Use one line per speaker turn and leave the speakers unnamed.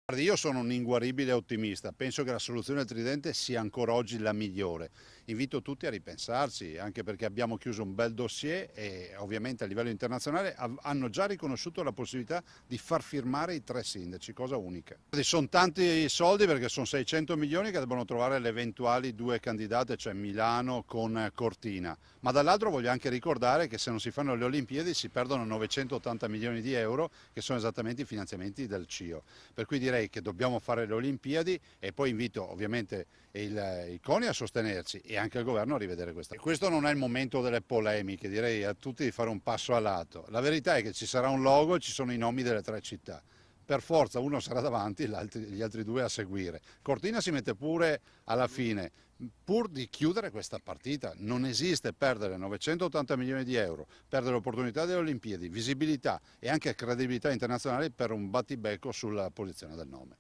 Guardi, io sono un inguaribile ottimista, penso che la soluzione del tridente sia ancora oggi la migliore. Invito tutti a ripensarci, anche perché abbiamo chiuso un bel dossier e ovviamente a livello internazionale hanno già riconosciuto la possibilità di far firmare i 3 sindaci, cosa unica. Sono tanti soldi perché sono 600 milioni che devono trovare le eventuali 2 candidate, cioè Milano con Cortina. Ma dall'altro voglio anche ricordare che se non si fanno le Olimpiadi si perdono 980 milioni di euro, che sono esattamente i finanziamenti del CIO. Per cui direi che dobbiamo fare le Olimpiadi e poi invito ovviamente il CONI a sostenerci e anche il governo a rivedere questa. Questo non è il momento delle polemiche, direi a tutti di fare un passo a lato. La verità è che ci sarà un logo e ci sono i nomi delle 3 città. Per forza uno sarà davanti, gli altri 2 a seguire. Cortina si mette pure alla fine, pur di chiudere questa partita. Non esiste perdere 980 milioni di euro, perdere l'opportunità delle Olimpiadi, visibilità e anche credibilità internazionale per un battibecco sulla posizione del nome.